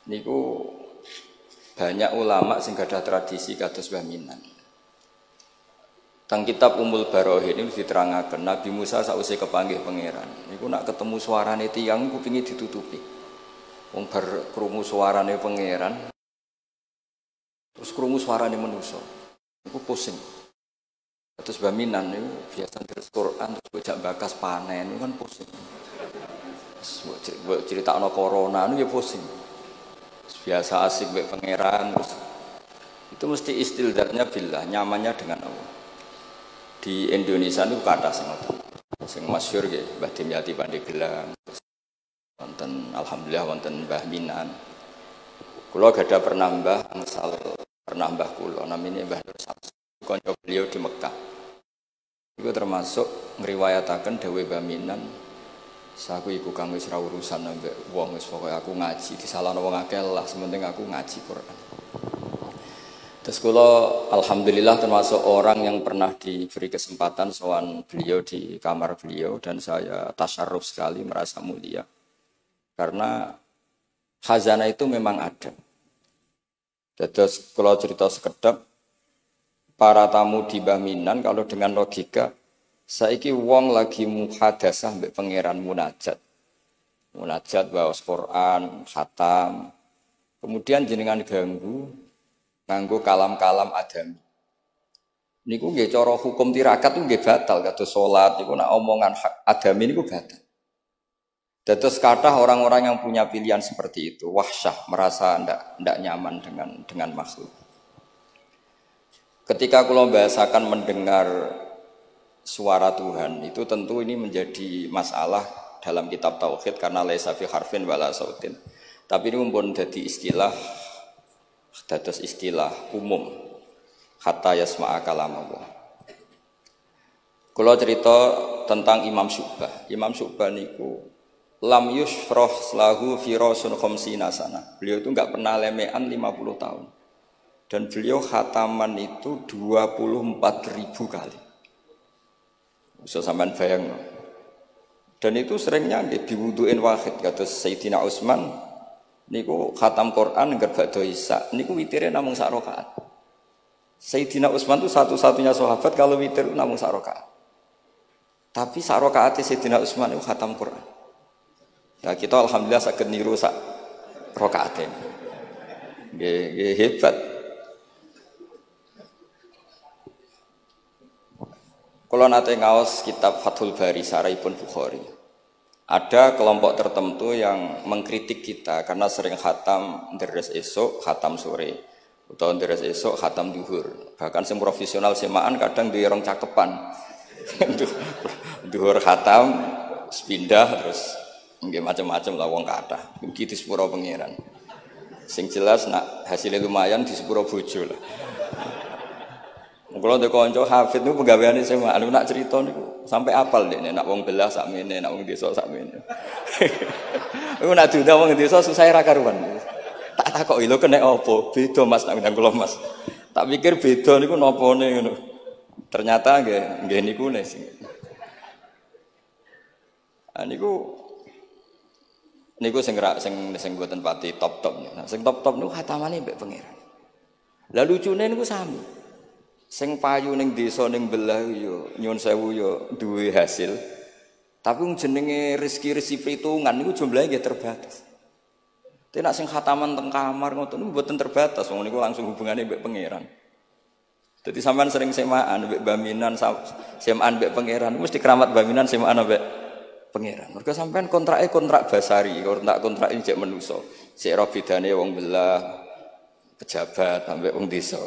niku banyak ulama sing gadah tradisi kados Mbah Minan. Teng kitab Ummul Barohin ini diterangaken Nabi Musa sausé kepanggih pangeran. Niku nak ketemu suarane tiyang kupinge ditutupi. Wong bar krungu suarane pangeran terus krungu suarane manusa. Niku pusing. Terus Mbah Minan niku biasa terus Quran terus bocah bakas panen niku kan pusing. Buat cerita no corona niku ya pusing. Biasa asik mbek pangeran terus itu mesti istildatnya billah, nyamannya dengan Allah. Di Indonesia niku kathah sing masyhur nggih Mbah Dimyati Pandeglang. Wonten alhamdulillah wonten Mbah Minan. Kula gadah pernah mbah angsal pernah mbah kula namine Mbah Nur Samsu. Kanca beliau di Mekah. Iku termasuk ngriwayataken dawuh Mbah Minan. Saku iku kang wis ra urusan ambek wong wis pokoke aku ngaji disalahno wong akeh lah sementing aku ngaji Quran. Terus kula alhamdulillah termasuk orang yang pernah diberi kesempatan sowan beliau di kamar beliau dan saya tasyarruf sekali merasa mulia. Karena khazanah itu memang ada. Terus kalau cerita sekedap para tamu di Mbah Minan kalau dengan logika saiki wong lagi muhadasah mbek pangeran munajat. Munajat waos Quran, khatam. Kemudian jenengan ganggu nganggo kalam-kalam adami. Niku nggih cara hukum tirakat niku nggih batal kados salat niku nek omongan adami niku batal. Dados kathah orang-orang yang punya pilihan seperti itu, wahsyah, merasa ndak nyaman dengan makhluk. Ketika kula bahasakan mendengar suara Tuhan itu tentu ini menjadi masalah dalam kitab tauhid karena laisa fi harfin wala sautin. Tapi ini mumpun jadi istilah dados istilah umum hatta yasma'a kalam Allah. Kula cerita tentang Imam Syu'bah. Imam Syu'bah niku lam yusfrah lahu firasun khamsina sana. Beliau itu enggak pernah lemean 50 tahun. Dan beliau khataman itu 24.000 kali. Bisa sampean bayang. Dan itu seringnya diwuduin wahid kados Sayyidina Utsman niku khatam Quran ngger badha Isya niku witire namung sak rakaat. Sayyidina Utsman itu satu-satunya sahabat kalau witir namung sak rakaat. Tapi sak rakaate Sayyidina Utsman itu khatam Quran. Nah kita alhamdulillah saged niru sak rakaate. Nggih hebat. Kalau nate ngaos kitab Fathul Bari Saraipun Bukhari, ada kelompok tertentu yang mengkritik kita karena sering khatam deres esok, khatam sore, atau deres esok, khatam duhur. Bahkan yang profesional semaan kadang dirong cakepan, duhur khatam, pindah terus nggih macam-macam lah wong kathah. Iki di sepuro pangeran. Sing jelas nak hasilnya lumayan di sepuro bojo lah. Kalau ada konco hafid itu pegawaiannya sama, anu nak cerita niku sampai apal deh, nak wong belah sakmene, nak wong desa sakmene. Aku nak diundang wong desa susah ra karuan. Tak takoki lho kena apa? Beda Mas nak ndang kula Mas. Tak pikir beda niku napane ngono. Ternyata nggih niku sing. Niku sing mboten pati top-top. Nah, sing top-top niku khatamane mbek pangeran. Lah lucune niku sami. Sing payu ning desa ning belah yo nyuwun sewu yo duwe hasil. Tapi jenenge rezeki perhitungan niku jumlahe nggih terbatas. Tapi nek sing khataman teng kamar ngoten niku mboten terbatas, wong niku langsung hubungane mbek pangeran. Dadi sampean sering semaan mbek Baminan, semaan mbek pangeran, mesti keramat Baminan semaan mbek pangeran. Mergo sampean kontrak basari, kontrak injek manusa. Sik ro bedane wong belah pejabat ambek wong desa.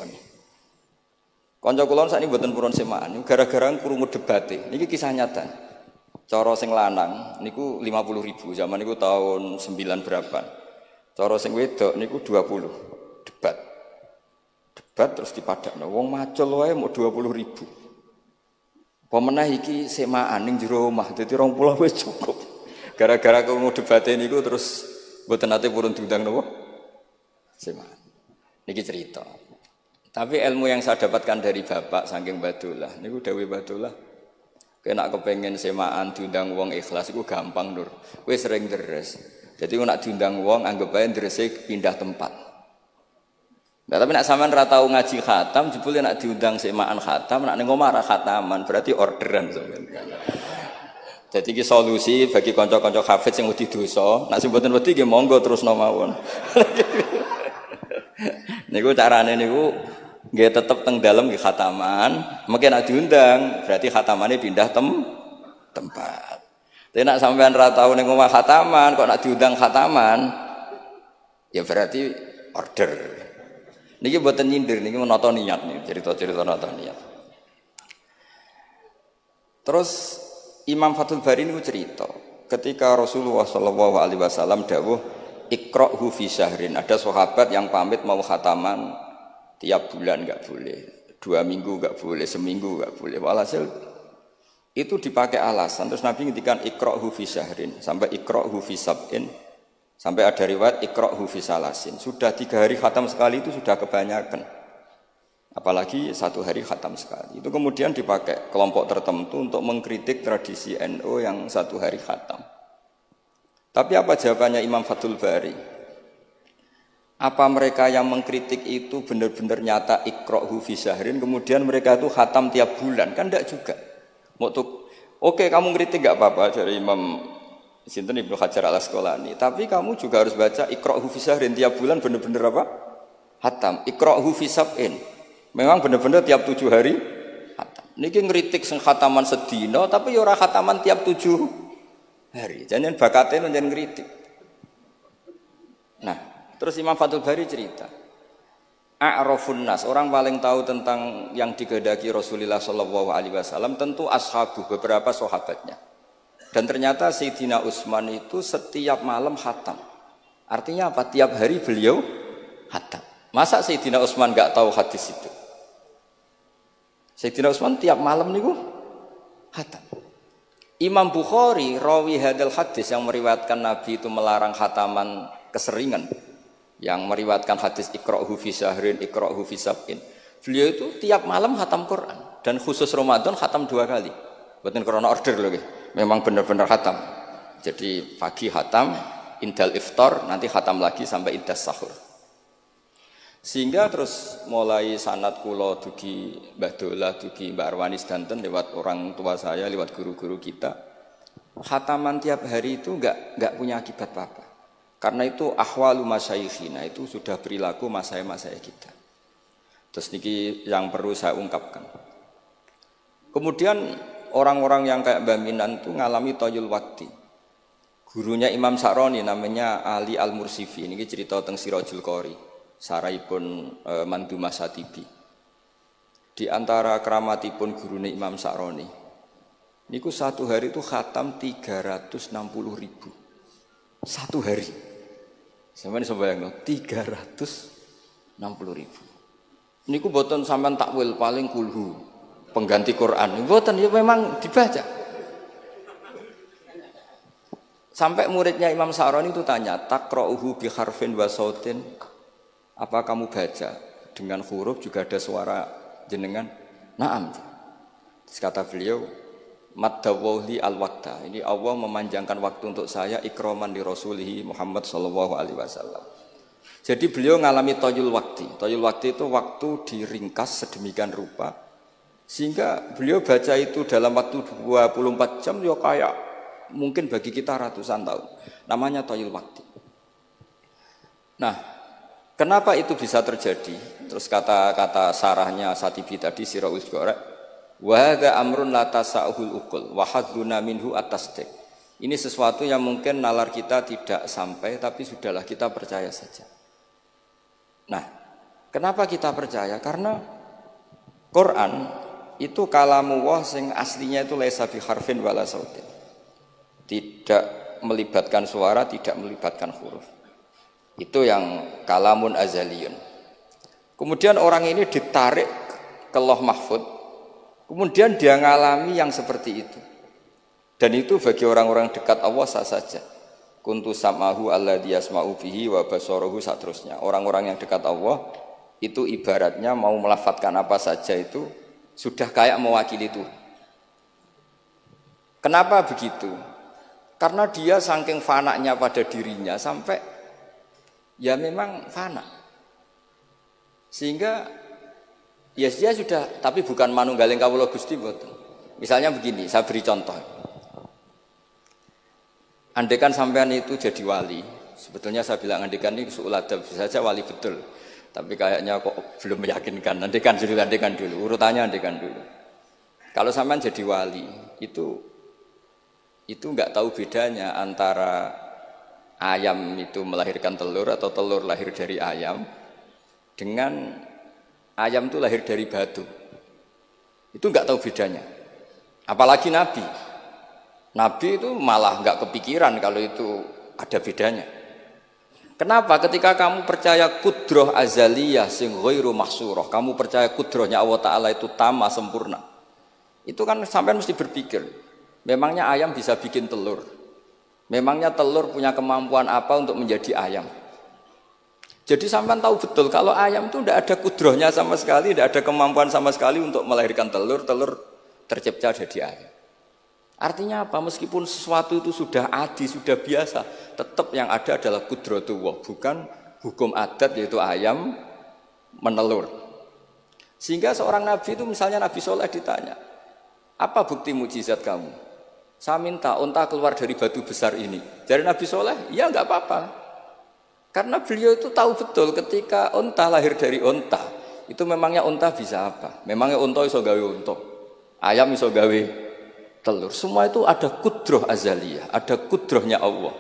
Kanca kula sakniki mboten purun semaan, gara-gara krungu debate. Niki kisah nyata. Cara sing lanang niku 50.000, zaman niku tahun 9 berapa. Cara sing wedok niku 20. Debat terus dipadakno. Wong macul wae mau 20.000. Pemenah iki semaan ning jero omah, dadi 20 wis cukup. Gara-gara krungu debate niku terus mboten nate purun diundang napa? Semaan. Niki cerita. Tapi ilmu yang saya dapatkan dari bapak saking Badullah, niku dawuh Badullah, kena kepengen semaan diundang wong ikhlas iku gampang Nur. Kowe sering deres. Jadi nak diundang wong anggap ae ndresik pindah tempat. Nah, tapi nak sampean ra tau ngaji khatam, jebule nak diundang semaan khatam, nak ning omah ra khataman, berarti orderan sampean. Jadi iki solusi bagi kanca-kanca hafid sing wedi dosa, nak sing mboten wedi nggih monggo terusno mawon. Niku carane niku nggih tetep teng dalem nggih khataman, mengke nak diundang berarti khatamane pindah tempat. Tapi nak sampean ra tau ning omah khataman, kok nak diundang khataman, ya berarti order. Niki mboten nyindir, niki menata niat nih, cerita-cerita nata niat. Terus Imam Fathul Bari niku cerita, ketika Rasulullah Shallallahu alaihi wasallam dawuh iqra'hu fi syahrin. Ada sahabat yang pamit mau khataman tiap bulan enggak boleh, 2 minggu enggak boleh, seminggu enggak boleh. Walhasil itu dipakai alasan. Terus Nabi ngendikan iqra'hu fi syahrin sampai iqra'hu fi sab'in. Sampai ada riwayat iqra'hu fi salasin. Sudah 3 hari khatam sekali itu sudah kebanyakan. Apalagi 1 hari khatam sekali. Itu kemudian dipakai kelompok tertentu untuk mengkritik tradisi NU yang 1 hari khatam. Tapi apa jawabannya Imam Fathul Bari? Apa mereka yang mengkritik itu benar-benar nyata iqra'hu fi syahrin, kemudian mereka itu khatam tiap bulan? Kan enggak juga. Oke, kamu kritik enggak apa-apa dari Imam Sinten Ibnu Hajar Al-Asqalani, tapi kamu juga harus baca iqra'hu fi syahrin tiap bulan benar-benar apa? Khatam. Iqra'hu fi sab'in. Memang benar-benar tiap 7 hari khatam. Niki ngritik sing khataman sedina tapi ya ora khataman tiap 7 hari. Jangan bakatnya njen ngritik. Nah, terus Imam Fathul Bari cerita. A'rafun nas, orang paling tahu tentang yang digendaki Rasulullah sallallahu alaihi wasallam tentu ashabu, beberapa sahabatnya. Dan ternyata Sayyidina Utsman itu setiap malam khatam. Artinya apa? Tiap hari beliau khatam. Masa Sayyidina Utsman enggak tahu hadis itu? Sayyidina Utsman tiap malam niku khatam. Imam Bukhari rawi hadal hadis yang meriwayatkan Nabi itu melarang khataman keseringan, yang meriwayatkan hadis iqra'hu fi syahrin, iqra'hu fi sab'in. Beliau itu tiap malam khatam Quran dan khusus Ramadan khatam 2 kali. Mboten krana order lho nggih. Memang benar-benar khatam. Jadi pagi khatam, indal iftar, nanti khatam lagi sampai indas sahur. Sehingga terus mulai sanad kula dugi Mbah Dolah, dugi Mbak Arwani sedanten lewat orang tua saya, lewat guru-guru kita. Khataman tiap hari itu enggak punya akibat apa-apa. Karena itu ahwalu masyayikhina, itu sudah perilaku masaya-masaya kita. Terus niki yang perlu saya ungkapkan. Kemudian orang-orang yang kayak Mbah Minan itu ngalami toyul wakti. Gurunya Imam Sa'roni namanya Ali Al-Mursifi. Ini cerita tentang Sirajul Qori, saraipun Mandumah Satibi. Di antara keramatipun gurunya Imam Sa'roni, niku 1 hari itu khatam 360.000. 1 hari. Sampeyan iso bayangno 360.000. Niku boten sampean takwil paling kulhu, pengganti Quran. Mboten, ya memang dibaca. Sampai muridnya Imam Sa'roni itu tanya, "Taqra'uhu bi harfin wa sautin?" Apa kamu baca dengan huruf juga ada suara jenengan? Naam. Terus kata beliau, "Maddawli al-waqta." Ini Allah memanjangkan waktu untuk saya ikraman di Rasulih Muhammad sallallahu alaihi wasallam. Jadi beliau ngalami toyul wakti. Toyul wakti itu waktu diringkas sedemikian rupa sehingga beliau baca itu dalam waktu 24 jam ya kayak mungkin bagi kita ratusan tahun. Namanya toyul wakti. Nah, kenapa itu bisa terjadi? Terus kata-kata sarahnya Satibi tadi Sirahul Gorek, wa hadza amrun la tasa'ul uqul wa hadduna minhu at-tasdiq. Ini sesuatu yang mungkin nalar kita tidak sampai, tapi sudahlah kita percaya saja. Nah, kenapa kita percaya? Karena Quran itu kalamullah sing aslinya itu laisa bi harfin wala sautin. Tidak melibatkan suara, tidak melibatkan huruf. Itu yang kalamun azaliyun. Kemudian orang ini ditarik ke Lauh Mahfud, kemudian dia ngalami yang seperti itu. Dan itu bagi orang-orang dekat Allah sah saja. Kuntu samahu alladzi yasma'u bihi wa basarahu saterusnya. Orang-orang yang dekat Allah itu ibaratnya mau melafadzkan apa saja itu sudah kayak mewakili itu. Kenapa begitu? Karena dia saking fananya pada dirinya sampai ya memang fana. Sehingga ya dia sudah, tapi bukan manunggaling kawula Gusti mboten. Misalnya begini, saya beri contoh. Andaikan sampean itu jadi wali, sebetulnya saya bilang andaikan ini su'uladab, bisa saja wali betul. Tapi kayaknya kok belum meyakinkan. Andaikan dulu, urutannya andaikan dulu. Kalau sampean jadi wali, itu enggak tahu bedanya antara ayam itu melahirkan telur atau telur lahir dari ayam dengan ayam itu lahir dari batu. Itu enggak tahu bedanya. Apalagi Nabi. Nabi itu malah enggak kepikiran kalau itu ada bedanya. Kenapa? Ketika kamu percaya kudroh azaliyah sing ghairu mahsurah, kamu percaya kudrohnya Allah Ta'ala itu tamah sempurna. Itu kan sampai mesti berpikir, memangnya ayam bisa bikin telur? Memangnya telur punya kemampuan apa untuk menjadi ayam? Jadi sampean tahu betul kalau ayam itu tidak ada kudrohnya sama sekali, tidak ada kemampuan sama sekali untuk melahirkan telur, telur tercipta jadi ayam. Artinya apa? Meskipun sesuatu itu sudah adi, sudah biasa, tetap yang ada adalah kudratullah, bukan hukum adat yaitu ayam menelur. Sehingga seorang nabi itu misalnya Nabi Soleh ditanya, apa bukti mujizat kamu? Saya minta unta keluar dari batu besar ini. Dari Nabi Soleh, ya enggak apa-apa. Karena beliau itu tahu betul ketika unta lahir dari unta, itu memangnya unta bisa apa? Memangnya unta iso gawe unta, ayam iso gawe telur. Semua itu ada kudroh azaliyah, ada kudrohnya Allah.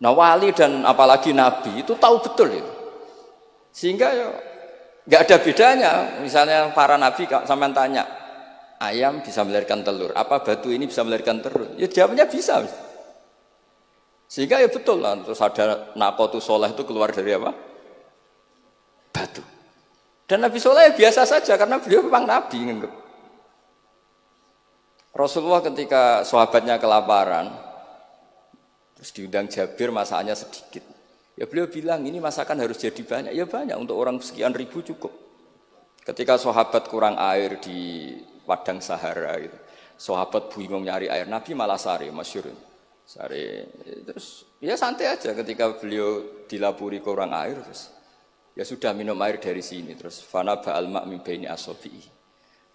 Nah wali dan apalagi nabi itu tahu betul itu. Sehingga ya, nggak ada bedanya. Misalnya para nabi sampean tanya, ayam bisa melahirkan telur, apa batu ini bisa melahirkan telur? Ya jawabnya bisa. Sehingga ya betul lah. Terus ada Naqatus Sholeh itu keluar dari apa? Batu. Dan Nabi Soleh biasa saja karena beliau memang nabi. Rasulullah ketika sahabatnya kelaparan, terus diundang Jabir, masakannya sedikit. Ya beliau bilang ini masakan harus jadi banyak. Ya banyak, untuk orang sekian ribu cukup. Ketika sahabat kurang air di padang Sahara, gitu, sahabat bingung nyari air, Nabi malah sari, masyhur. Sari, terus ya santai aja ketika beliau dilapuri kurang air, terus ya sudah minum air dari sini, terus fana ba'al ma' min baini asabi'i.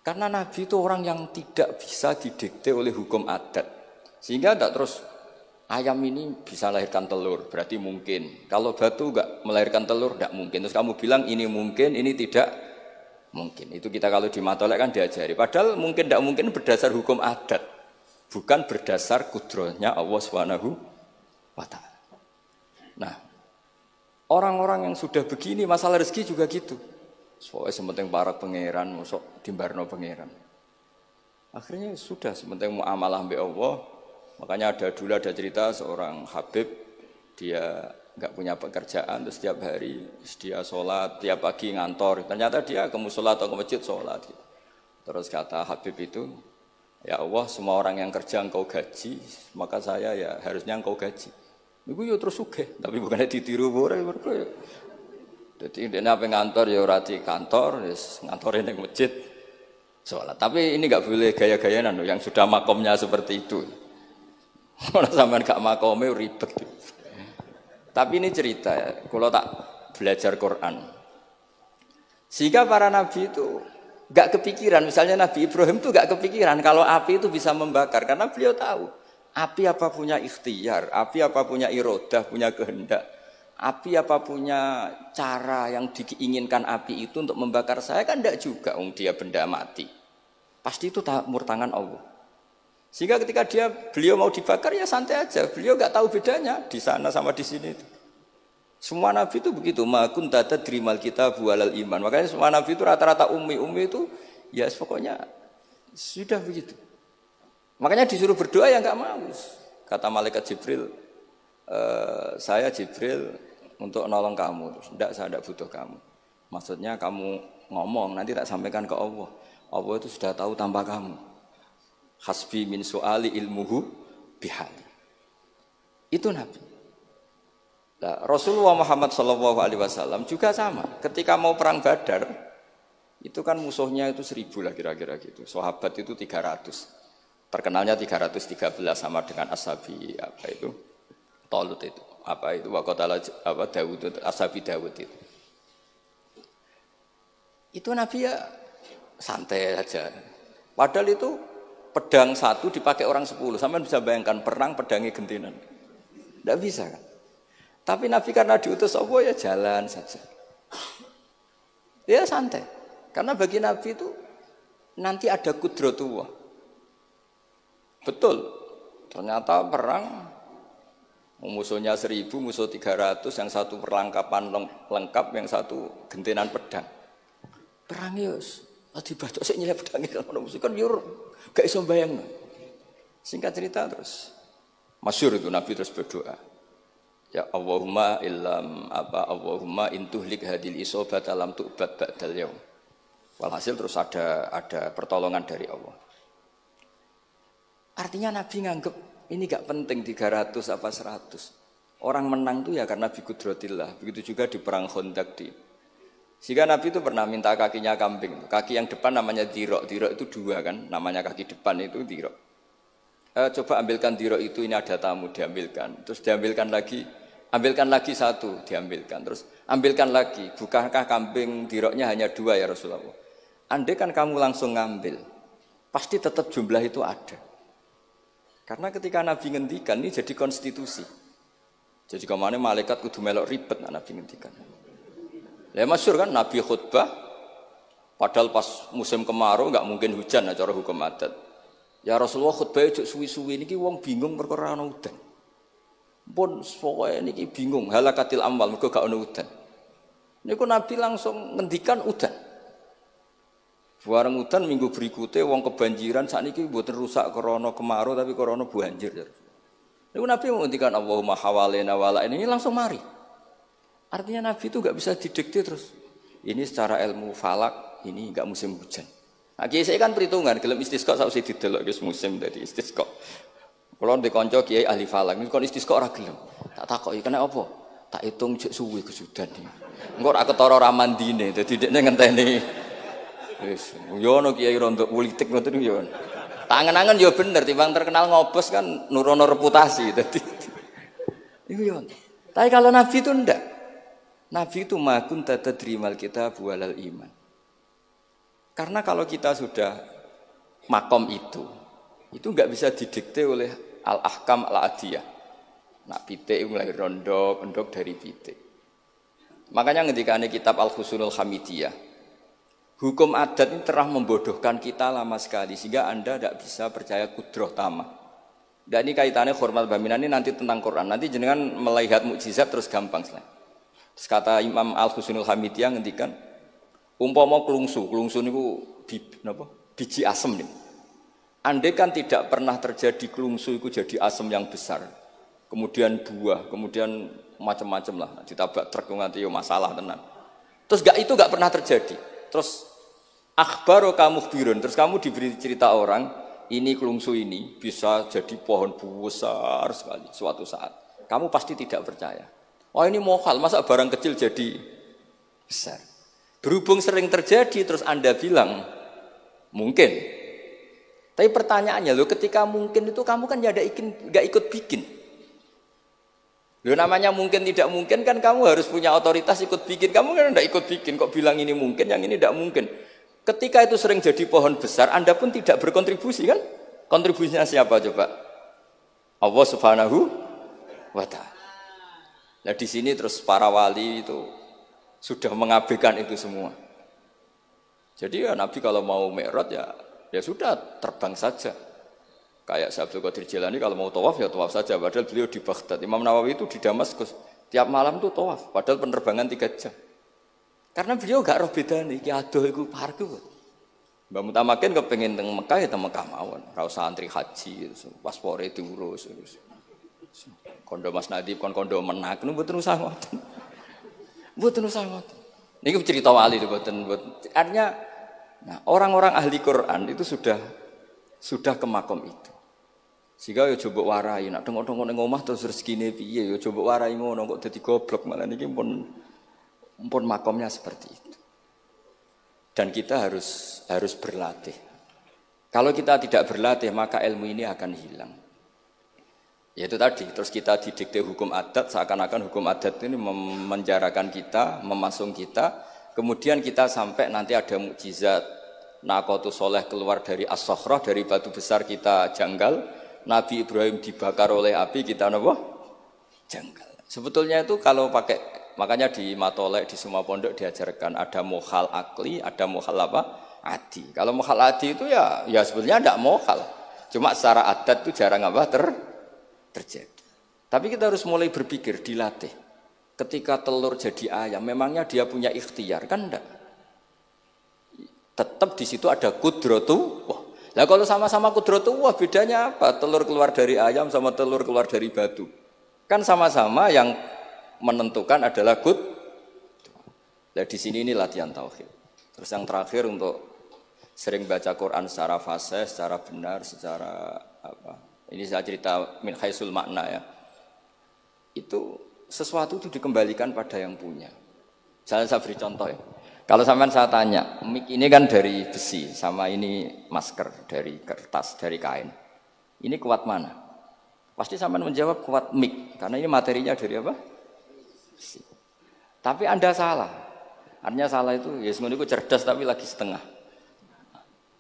Karena Nabi itu orang yang tidak bisa didikte oleh hukum adat. Sehingga tidak terus, ayam ini bisa lahirkan telur, berarti mungkin. Kalau batu enggak melahirkan telur, tidak mungkin. Terus kamu bilang ini mungkin, ini tidak mungkin. Itu kita kalau di matolek kan diajari. Padahal mungkin tidak mungkin berdasar hukum adat. Bukan berdasar kudrohnya Allah SWT. Nah, orang-orang yang sudah begini, masalah rezeki juga gitu. Soalnya sementing para pangeran, masuk dimbarno pangeran. Akhirnya sudah sementing muamalah mbek Allah. Makanya ada cerita seorang Habib, dia enggak punya pekerjaan, terus setiap hari dia sholat, tiap pagi ngantor. Ternyata dia ke musola atau ke masjid sholat. Terus kata Habib itu, ya Allah, semua orang yang kerja engkau gaji, maka saya ya harusnya engkau gaji. Iku yo terus sugih, tapi bukannya ditiru ora mergo. Jadi dia apa ngantor ya rati kantor, ngantorin di masjid, sholat. Tapi ini nggak boleh gaya-gayaan, yang sudah makomnya seperti itu. Orang sampean gak makomnya ribet. Tapi ini cerita, ya, kalau tak belajar Quran. Sehingga para nabi itu nggak kepikiran, misalnya Nabi Ibrahim itu nggak kepikiran kalau api itu bisa membakar, karena beliau tahu api apa punya ikhtiar, api apa punya irodah, punya kehendak. Api apa punya cara yang diinginkan api itu untuk membakar saya kan tidak juga, dia benda mati. Pasti itu murtangan Allah. Sehingga ketika beliau mau dibakar ya santai aja. Beliau nggak tahu bedanya di sana sama di sini. Semua nabi itu begitu. Ma kunta tadrimal kitab walal iman. Makanya semua nabi itu rata-rata ummi itu ya pokoknya sudah begitu. Makanya disuruh berdoa ya nggak mau. Kata malaikat Jibril, saya Jibril untuk nolong kamu. Tidak, saya tidak butuh kamu. Maksudnya kamu ngomong, nanti tak sampaikan ke Allah. Allah itu sudah tahu tanpa kamu. Hasbi min su'ali ilmuhu bihali. Itu Nabi. Nah, Rasulullah Muhammad SAW juga sama. Ketika mau perang Badar, itu kan musuhnya itu 1000 lah kira-kira gitu. Sahabat itu 300. Terkenalnya 313 sama dengan Ashabi apa itu? Tolut itu. Apa itu? Waqatala apa Daud itu, Ashabi Daud itu. Itu Nabi ya santai saja. Padahal itu pedang satu dipakai orang 10. Sampai bisa bayangkan perang pedangnya gentinan. Tidak bisa kan? Tapi Nabi karena diutus Allah ya jalan saja. Dia santai. Karena bagi Nabi itu nanti ada kudratullah. Betul. Ternyata perang musuhnya 1000, musuh 300, yang satu perlengkapan lengkap, yang satu gentinan pedang. Perang yus. Dibaca sik nyelip pedang kalau musuh kan yur gak iso bayangno. Singkat cerita terus masyhur itu Nabi terus berdoa. Ya Allahumma Allahumma intuhlik hadil isobat alam tu'bad ba'dal yaum. Walhasil terus ada pertolongan dari Allah. Artinya Nabi nganggep ini gak penting 300 apa 100. Orang menang itu ya karena biqudratillah. Begitu juga di perang Khandaq sehingga Nabi itu pernah minta kakinya kambing. Kaki yang depan namanya dirok. Dirok itu 2 kan, namanya kaki depan itu dirok. Coba ambilkan dirok itu, ini ada tamu, diambilkan. Terus diambilkan lagi, ambilkan lagi 1, diambilkan. Terus ambilkan lagi, bukankah kambing diroknya hanya 2 ya Rasulullah? Andai kan kamu langsung ngambil, pasti tetap jumlah itu ada. Karena ketika Nabi ngendikan, ini jadi konstitusi. Jadi kemana malaikat kudu melok ribet Nabi ngendikan. Ya masyhur kan Nabi khutbah, padahal pas musim kemarau nggak mungkin hujan cara hukum adat. Ya Rasulullah khutbah cuk suwi-suwi niki wong bingung perkara ana udan. Pun pokoke niki bingung halakatil amwal mergo gak ana udan. Niku Nabi langsung ngendikan udan. Bareng udan minggu berikutnya wong kebanjiran sakniki mboten rusak krana kemarau tapi krana banjir. Niku Nabi ngendikan Allahumma hawalena wala ini langsung mari. Artinya Nabi itu nggak bisa didikte terus. Ini secara ilmu falak, ini nggak musim hujan. Nah, kiai saya kan perhitungan, gelem istisqa sausé didelok wis musim dadi istisqa. Kalau di konco kiai ahli falak, ini kon istisqa ora gelem. Tak takoki kena apa? Tak hitung jek suwi kesudan iki. Engko ora ketara ramandine, dadi dekne ngenteni. Wis, yo ono kiai rondo politik ngoten yo. Tangan-tangan yo bener, timbang terkenal ngobos kan nurono reputasi dadi. Iku yo. Tapi kalau Nabi itu ndak. Nabi itu makun tadrimal kita bualal iman. Karena kalau kita sudah makom itu nggak bisa didikte oleh al-ahkam al-adiyah. Nak pitik mulai rondok dari pitik. Makanya ketika ada kitab Al-Husunul Hamidiyah, hukum adat ini telah membodohkan kita lama sekali sehingga Anda tidak bisa percaya kudroh tamah. Dan ini kaitannya hormat baminan ini nanti tentang Quran. Nanti jenengan melihat mukjizat terus gampang selain. Terus kata Imam Al-Husunul Hamidiyah ngendikan umpama klungsu niku biji asem nih. Andai kan tidak pernah terjadi klungsu itu jadi asem yang besar. Kemudian buah, kemudian macam-macam lah ditabrak truk nganti yo masalah tenan. Terus itu enggak pernah terjadi. Terus akhbaru kamu birun, terus kamu diberi cerita orang, ini klungsu ini bisa jadi pohon besar sekali suatu saat. Kamu pasti tidak percaya. Oh ini mohal, masa barang kecil jadi besar. Berhubung sering terjadi, terus Anda bilang, mungkin. Tapi pertanyaannya, loh ketika mungkin itu kamu kan gak ikut bikin. Loh namanya mungkin tidak mungkin kan kamu harus punya otoritas ikut bikin. Kamu kan gak ikut bikin, kok bilang ini mungkin, yang ini tidak mungkin. Ketika itu sering jadi pohon besar, Anda pun tidak berkontribusi kan? Kontribusinya siapa coba? Allah Subhanahu wa Ta'ala. Nah di sini terus para wali itu sudah mengabaikan itu semua. Jadi ya Nabi kalau mau mi'raj ya sudah terbang saja. Kayak Syekh Abdul Qadir Jilani kalau mau tawaf ya tawaf saja. Padahal beliau di Baghdad. Imam Nawawi itu di Damaskus. Tiap malam tuh tawaf. Padahal penerbangan 3 jam. Karena beliau gak roh beda nih. Ki adoh iku parku. Mbak Mutamakin kepengen teng Mekah ya teng Mekah mawon. Ra usah antri haji, paspore diurus. Kondo Mas Nadib kondo menak nu mboten usah ngoten. Mboten usah ngoten. Niki cerita wali itu mboten. Artinya nah, orang-orang ahli Quran itu sudah ke makom itu. Sehingga yo coba warai nak tengok-tengok ning omah terus rezekine piye yo coba warai ngono kok dadi goblok malah niki pun makomnya seperti itu. Dan kita harus berlatih. Kalau kita tidak berlatih maka ilmu ini akan hilang. Ya itu tadi, terus kita didikte hukum adat, seakan-akan hukum adat ini memenjarakan kita, memasung kita, kemudian kita sampai nanti ada mukjizat, Naqatu Soleh keluar dari As-Sokhrah, dari batu besar kita janggal, Nabi Ibrahim dibakar oleh api, kita apa? Janggal. Sebetulnya itu kalau pakai, makanya di Matolek, di semua pondok diajarkan, ada mohal akli, ada mohal apa? Adi. Kalau mohal adi itu ya sebetulnya tidak mohal, cuma secara adat itu jarang apa? Terjadi. Tapi kita harus mulai berpikir, dilatih. Ketika telur jadi ayam, memangnya dia punya ikhtiar kan enggak? Tetap di situ ada kudratullah. Nah kalau sama-sama kudratullah bedanya apa? Telur keluar dari ayam sama telur keluar dari batu. Kan sama-sama yang menentukan adalah Nah di sini ini latihan tauhid. Terus yang terakhir untuk sering baca Quran secara fasih, secara benar, secara apa? Ini saya cerita min haisul makna ya. Itu sesuatu itu dikembalikan pada yang punya. Saya beri contoh ya. Kalau sampean saya tanya, mik ini kan dari besi, sama ini masker dari kertas, dari kain. Ini kuat mana? Pasti sampean menjawab kuat mik, karena ini materinya dari apa? Besi. Tapi Anda salah. Artinya salah itu, ya semuanya itu cerdas tapi lagi setengah.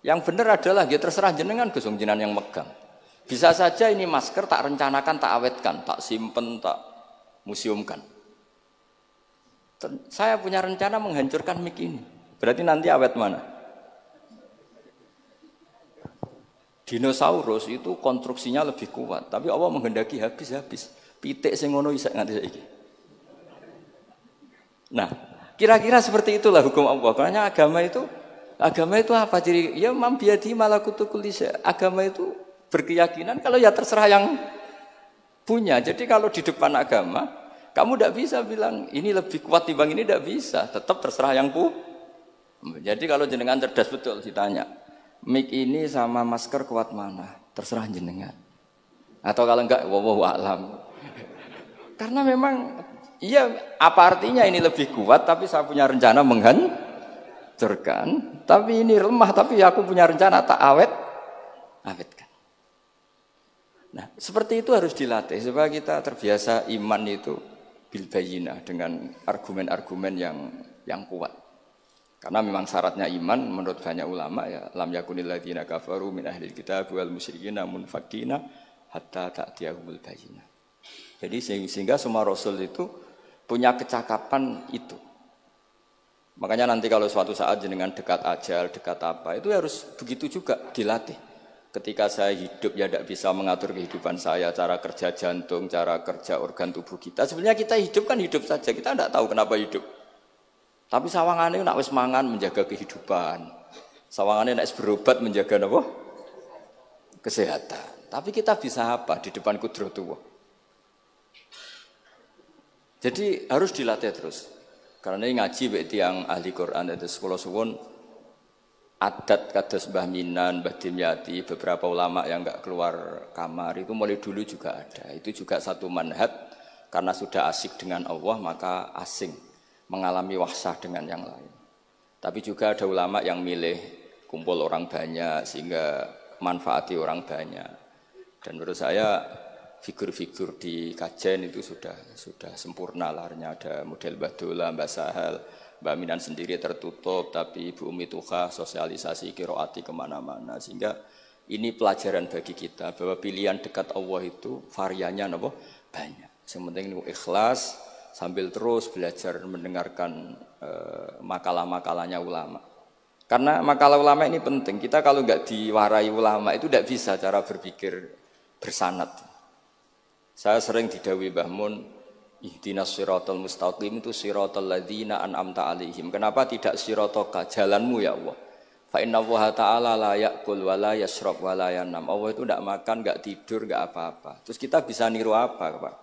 Yang benar adalah, ya terserah jenengan Gus jenengan yang megang. Bisa saja ini masker tak rencanakan, tak awetkan, tak simpen, tak museumkan. Saya punya rencana menghancurkan mik ini. Berarti nanti awet mana? Dinosaurus itu konstruksinya lebih kuat, tapi Allah menghendaki habis-habis. Pitik sing ngono iso nganti saiki. Nah, kira-kira seperti itulah hukum Allah. Karena agama itu apa ciri? Ya mambiadi malakutu kulli syai'. Agama itu berkeyakinan kalau ya terserah yang punya. Jadi kalau di depan agama, kamu tidak bisa bilang ini lebih kuat timbang ini, tidak bisa. Tetap terserah yang Jadi kalau jenengan cerdas betul ditanya, mik ini sama masker kuat mana? Terserah jenengan. Atau kalau enggak, wallahu a'lam. Karena memang, iya apa artinya ini lebih kuat, tapi saya punya rencana menghancurkan. Tapi ini lemah, tapi aku punya rencana tak awetkan. Nah, seperti itu harus dilatih supaya kita terbiasa iman itu bil bayyinah dengan argumen-argumen yang kuat. Karena memang syaratnya iman menurut banyak ulama ya lam yakunil ladzina kafaru min ahlil kitab wal musyrikin munfakina hatta ta'tiyahumul bayyinah. Jadi sehingga semua rasul itu punya kecakapan itu. Makanya nanti kalau suatu saat jenengan dekat ajal, dekat apa, itu harus begitu juga dilatih. Ketika saya hidup ya tidak bisa mengatur kehidupan saya, cara kerja jantung, cara kerja organ tubuh kita. Sebenarnya kita hidup kan hidup saja, kita tidak tahu kenapa hidup. Tapi sawangannya nak wis mangan menjaga kehidupan. Sawangannya nak wis berobat menjaga apa? Kesehatan. Tapi kita bisa apa di depan kudratullah? Jadi harus dilatih terus. Karena ini ngaji bagi yang ahli Quran itu sekolah suwun. Adat kados Mbah Minan, Mbah Dimyati, beberapa ulama yang enggak keluar kamar itu mulai dulu juga ada. Itu juga satu manhaj karena sudah asik dengan Allah maka asing mengalami wahsah dengan yang lain. Tapi juga ada ulama yang milih kumpul orang banyak sehingga manfaati orang banyak. Dan menurut saya figur-figur di kajian itu sudah sempurna larnya. Ada model Mbah Dola, Mbah Sahal, Mbak Minan sendiri tertutup, tapi Ibu Umi Tuha sosialisasi kiroati kemana-mana. Sehingga ini pelajaran bagi kita bahwa pilihan dekat Allah itu variannya banyak. Yang penting ikhlas sambil terus belajar mendengarkan makalah-makalahnya ulama. Karena makalah ulama ini penting. Kita kalau nggak diwarai ulama itu tidak bisa cara berpikir bersanad. Saya sering didhawuhi Mbah Mun, ihdinas siratal mustaqim itu siratal ladzina an'amta alaihim. Kenapa tidak sirataka jalanmu ya Allah? Fa inna Allah ta'ala la ya'kul wa la yashrab wa la yanam. Allah itu tidak makan, tidak tidur, tidak apa-apa. Terus kita bisa niru apa, Pak?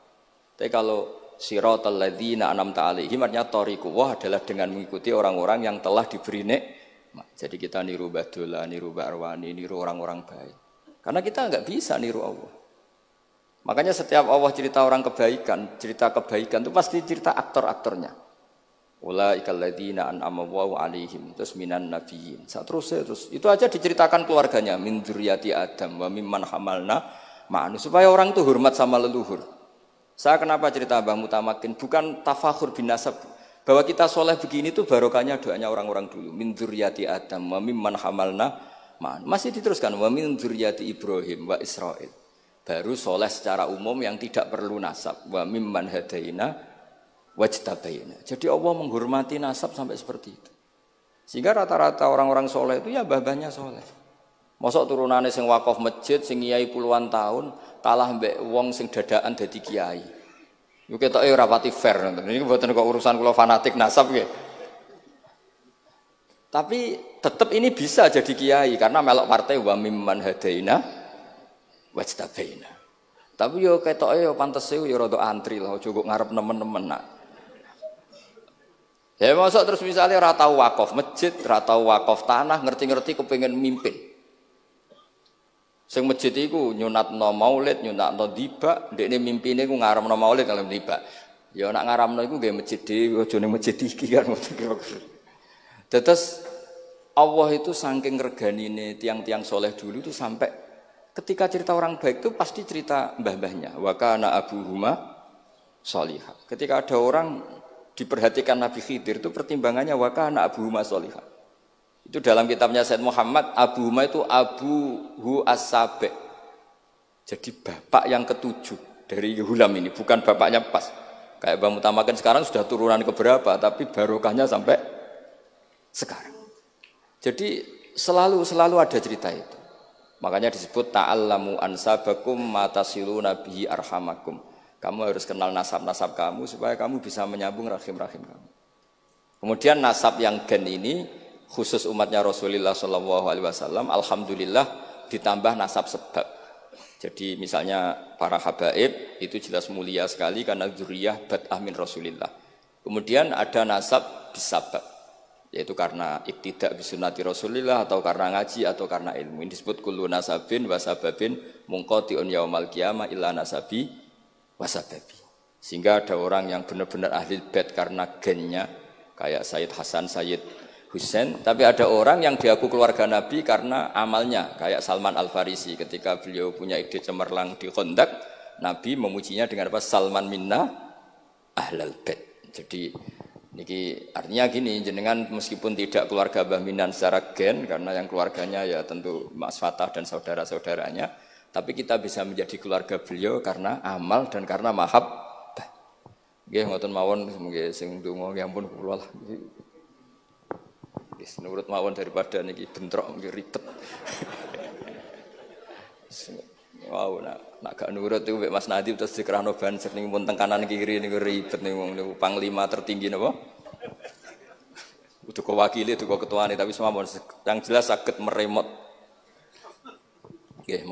Tapi kalau siratal ladzina an'amta alaihim artinya thariqullah adalah dengan mengikuti orang-orang yang telah diberi nikmat. Jadi kita niru Mbah Dola, niru Mbah Arwani, niru orang-orang baik. Karena kita enggak bisa niru Allah. Makanya setiap Allah cerita orang kebaikan, cerita kebaikan itu pasti cerita aktor-aktornya. Ulaikal ladzina an'ama Allahu 'alaihim terus minan nabiyyin. Terus itu aja diceritakan keluarganya min dzurriyyati Adam wa mimman hamalna ma'anu supaya orang itu hormat sama leluhur. Saya kenapa cerita Mbah Mutamakin bukan tafakhur bin nasab bahwa kita soleh begini tuh barokahnya doanya orang-orang dulu min dzurriyyati Adam wa mimman hamalna ma'anu. Masih diteruskan wa min dzurriyyati Ibrahim wa Israil. Baru soleh secara umum yang tidak perlu nasab wa mimman hadaina wajtabaina. Jadi Allah menghormati nasab sampai seperti itu. Sehingga rata-rata orang-orang soleh itu ya babahnya soleh. Mosok turunane sing wakaf masjid, sing kiai puluhan tahun, kalah mbek wong sing dadaan dadi kiai. Yo ketoke ora pati fair ngoten. Niki mboten kok urusan kula fanatik nasab nggih. Tapi tetap ini bisa jadi kiai karena melok partai wa mimman hadaina wajtabaina. Tapi yo ketoke yo pantese yo rada antri lah, aja kok ngarep nemen-nemen nak. Ya masuk terus misalnya ora tau wakaf masjid, ora tau wakaf tanah, ngerti-ngerti kepengin mimpin. Sing masjid iku nyunatno maulid, nyunatno dibak, ndekne mimpine ku ngaramno maulid kalau dibak. Ya nak ngaramno iku nggih masjid dhewe, aja ning masjid iki kan ngoten kira-kira. Terus Allah itu saking reganine tiang-tiang soleh dulu itu sampai ketika cerita orang baik itu pasti cerita mbah-mbahnya. Wa kana abuhuma sholihah. Ketika ada orang diperhatikan Nabi Khidir itu pertimbangannya wa kana abuhuma sholihah. Itu dalam kitabnya Said Muhammad, abuhuma itu abuhu as-sabi'. Jadi bapak yang ketujuh dari Hulam ini, bukan bapaknya pas. Kayak Mbah Mutamakin sekarang sudah turunan ke berapa, tapi barokahnya sampai sekarang. Jadi selalu ada cerita itu. Makanya disebut ta'allamu ansabakum matasiluna bihi arhamakum. Kamu harus kenal nasab-nasab kamu supaya kamu bisa menyambung rahim-rahim kamu. Kemudian nasab yang gen ini khusus umatnya Rasulullah SAW, alhamdulillah ditambah nasab sebab. Jadi misalnya para habaib itu jelas mulia sekali karena dzurriyyah bad'ah min Rasulillah. Kemudian ada nasab bisabab, yaitu karena iktidak bisunnati Rasulillah atau karena ngaji atau karena ilmu. Ini disebut kullu nasabin wasababin munqati'un yaumal qiyamah illa nasabi wasababi. Sehingga ada orang yang benar-benar ahli bait karena gennya kayak Sayyid Hasan, Sayyid Husain, tapi ada orang yang diaku keluarga Nabi karena amalnya kayak Salman Al-Farisi ketika beliau punya ide cemerlang di Khandaq, Nabi memujinya dengan apa? Salman minna ahlal bait. Jadi niki artinya gini, jenengan meskipun tidak keluarga Mbah Minan secara gen karena yang keluarganya ya tentu Mas Fatah dan saudara-saudaranya, tapi kita bisa menjadi keluarga beliau karena amal dan karena mahabbah. Nggih ngoten mawon nggih sing ndonga ya ampun kula lah. Wis nurut mawon daripada niki bentrok nggih ribet. Wow, nak gak nurut itu Mas Nadib terus dikerano banser ning pun teng kanan kiri niku ribet niku panglima tertinggi napa? Udah kewakili, udah ketuane tapi semua yang jelas saged meremot. Nggih.